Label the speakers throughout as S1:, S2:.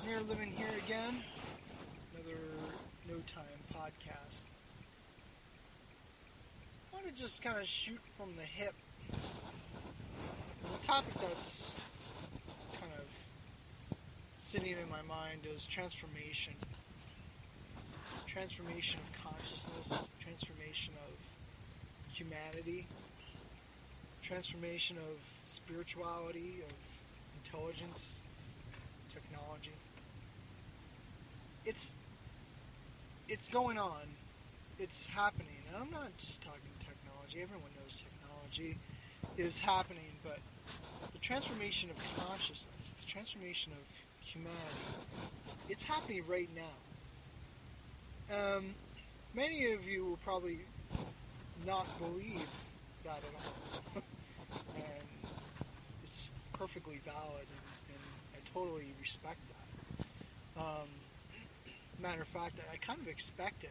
S1: Smear living here again. Another No Time podcast. I want to just kind of shoot from the hip. The topic that's kind of sitting in my mind is transformation. Transformation of consciousness, transformation of humanity, transformation of spirituality, of intelligence, technology. It's going on. It's happening. And I'm not just talking technology. Everyone knows technology is happening, but the transformation of consciousness, the transformation of humanity, it's happening right now. Many of you will probably not believe that at all. And it's perfectly valid, and I totally respect that. Matter of fact, I kind of expect it,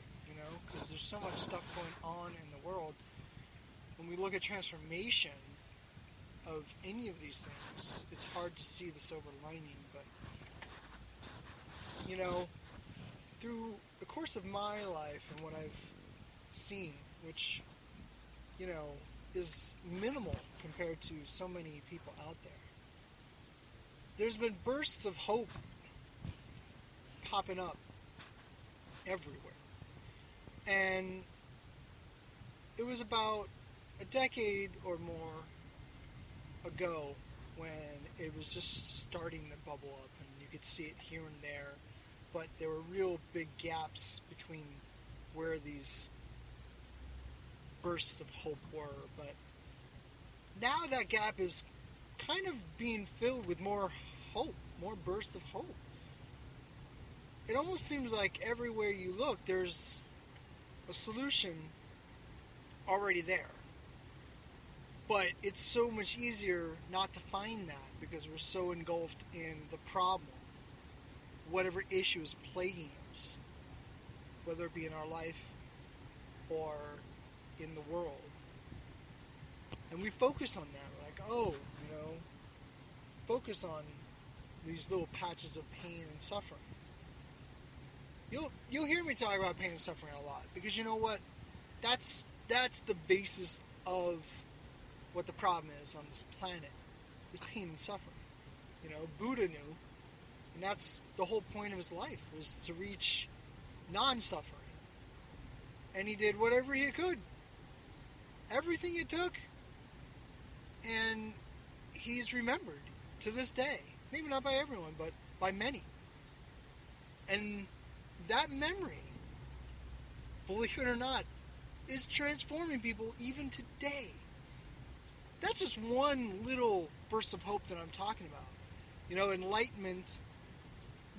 S1: because there's so much stuff going on in the world. When we look at transformation of any of these things, it's hard to see the silver lining, but, through the course of my life and what I've seen, which, is minimal compared to so many people out there, there's been bursts of hope popping up everywhere. And it was about a decade or more ago when it was just starting to bubble up, and you could see it here and there, but there were real big gaps between where these bursts of hope were. But now that gap is kind of being filled with more hope, more bursts of hope. It almost seems like everywhere you look, there's a solution already there. But it's so much easier not to find that because we're so engulfed in the problem, whatever issue is plaguing us, whether it be in our life or in the world. And we focus on that, like, focus on these little patches of pain and suffering. You'll hear me talk about pain and suffering a lot, because you know what? That's the basis of what the problem is on this planet, is pain and suffering. Buddha knew, and that's the whole point of his life, was to reach non-suffering. And he did whatever he could, everything it took, and he's remembered to this day. Maybe not by everyone, but by many. And that memory, believe it or not, is transforming people even today. That's just one little burst of hope that I'm talking about. Enlightenment,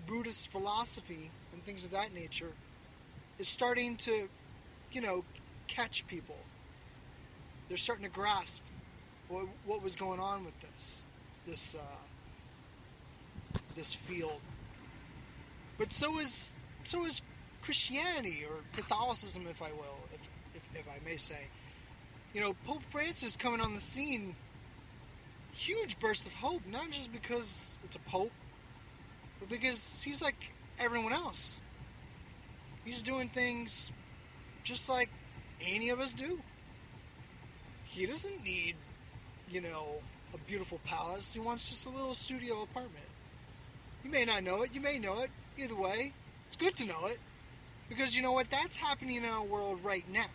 S1: Buddhist philosophy, and things of that nature is starting to, catch people. They're starting to grasp what was going on with this field. But so is Christianity, or Catholicism, if I will, if I may say. Pope Francis coming on the scene, huge burst of hope, not just because it's a pope, but because he's like everyone else. He's doing things just like any of us do. He doesn't need, a beautiful palace. He wants just a little studio apartment. You may not know it, you may know it. Either way, it's good to know it, because you know what? That's happening in our world right now.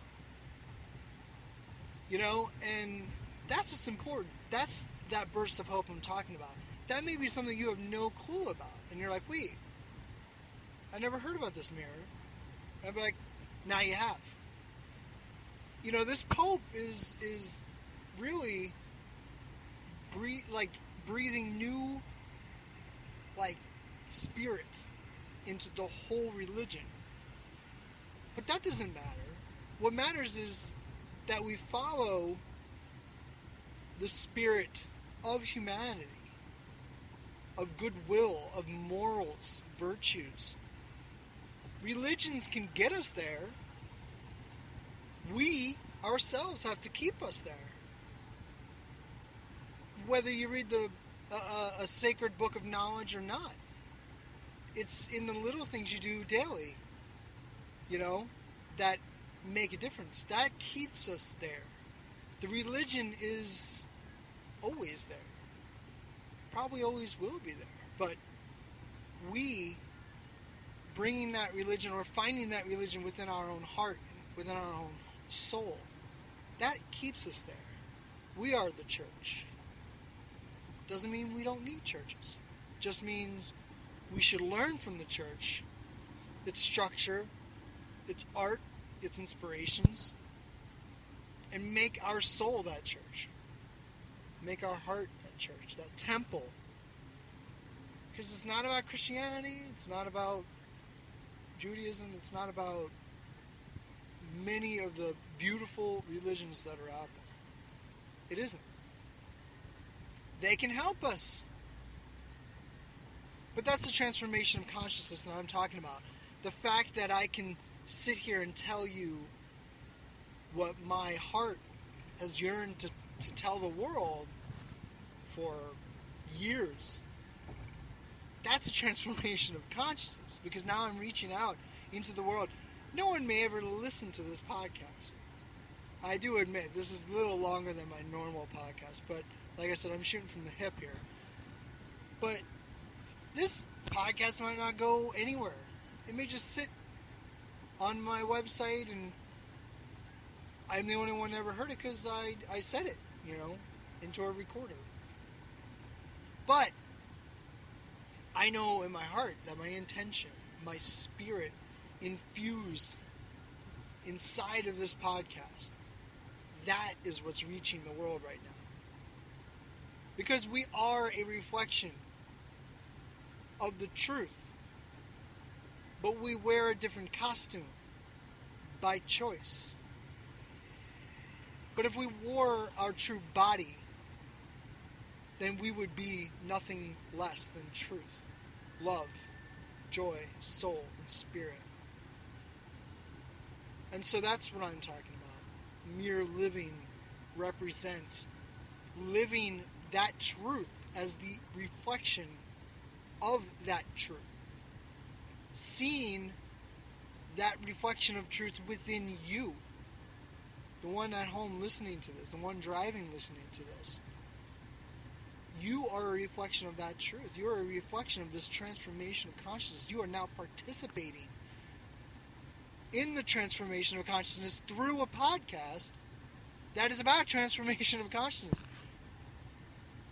S1: And that's what's important. That's that burst of hope I'm talking about. That may be something you have no clue about. And you're like, wait, I never heard about this mirror. I'd be like, now you have. This Pope is really breathing new, spirit into the whole religion. But that doesn't matter. What matters is that we follow the spirit of humanity, of goodwill, of morals, virtues. Religions can get us there. We ourselves have to keep us there. Whether you read a sacred book of knowledge or not, It's in the little things you do daily, that make a difference. That keeps us there. The religion is always there. Probably always will be there. But we bringing that religion or finding that religion within our own heart, within our own soul, that keeps us there. We are the church. Doesn't mean we don't need churches. Just means we should learn from the church, its structure, its art, its inspirations, and make our soul that church. Make our heart that church, that temple. Because it's not about Christianity, it's not about Judaism, it's not about many of the beautiful religions that are out there. It isn't. They can help us. But that's the transformation of consciousness that I'm talking about. The fact that I can sit here and tell you what my heart has yearned to tell the world for years. That's a transformation of consciousness, because now I'm reaching out into the world. No one may ever listen to this podcast. I do admit this is a little longer than my normal podcast, but like I said, I'm shooting from the hip here. But this podcast might not go anywhere. It may just sit on my website, and I'm the only one that ever heard it because I said it, into a recorder. But I know in my heart that my intention, my spirit infused inside of this podcast, that is what's reaching the world right now. Because we are a reflection of the truth. But we wear a different costume by choice. But if we wore our true body, then we would be nothing less than truth, love, joy, soul, and spirit. And so that's what I'm talking about. Mere living represents living that truth as the reflection of that truth. Seeing that reflection of truth within you. The one at home listening to this, the one driving listening to this. You are a reflection of that truth. You are a reflection of this transformation of consciousness. You are now participating in the transformation of consciousness through a podcast that is about transformation of consciousness.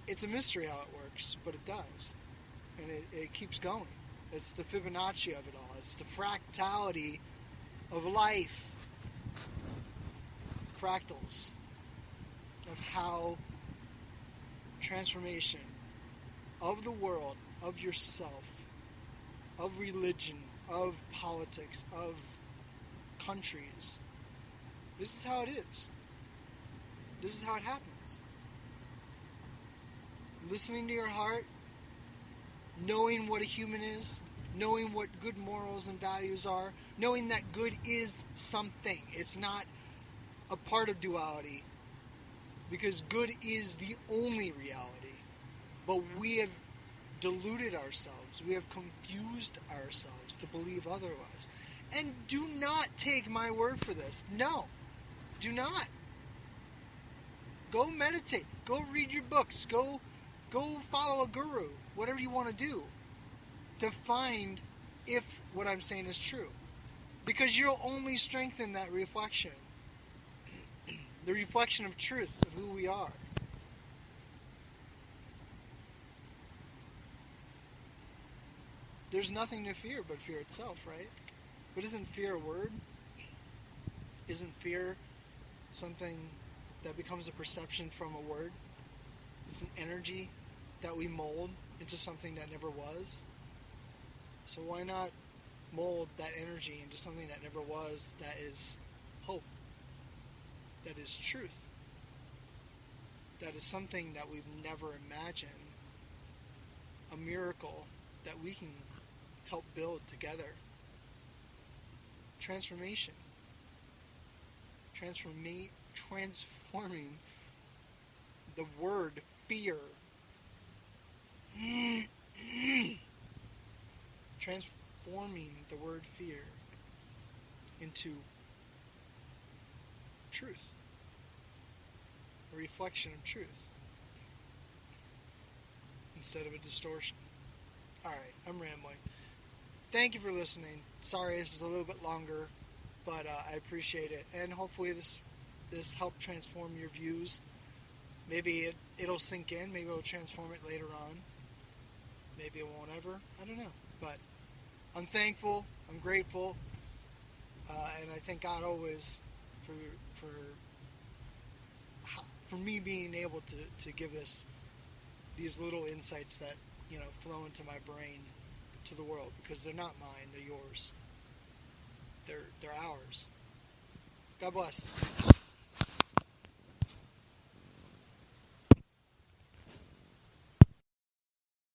S1: It's a mystery how it works, but it does. And it keeps going. It's the Fibonacci of it all. It's the fractality of life. Fractals of how transformation of the world, of yourself, of religion, of politics, of countries. This is how it is. This is how it happens. Listening to your heart, knowing what a human is, knowing what good morals and values are, knowing that good is something. It's not a part of duality, because good is the only reality. But we have deluded ourselves. We have confused ourselves to believe otherwise. And do not take my word for this. No, do not. Go meditate. Go read your books. Go follow a guru. Whatever you want to do to find if what I'm saying is true. Because you'll only strengthen that reflection. The reflection of truth of who we are. There's nothing to fear but fear itself, right? But isn't fear a word? Isn't fear something that becomes a perception from a word? It's an energy that we mold into something that never was. So why not mold that energy into something that never was, that is hope, that is truth, that is something that we've never imagined, a miracle that we can help build together. Transformation. Transforming the word fear. transforming the word fear into truth, a reflection of truth, instead of a distortion. Alright, I'm rambling. Thank you for listening. Sorry this is a little bit longer, but I appreciate it. And hopefully this helped transform your views. Maybe it'll sink in. Maybe it'll transform it later on. Maybe it won't ever. I don't know. But I'm thankful. I'm grateful. And I thank God always for me being able to give these little insights that, flow into my brain to the world, because they're not mine, they're yours. They're ours. God bless.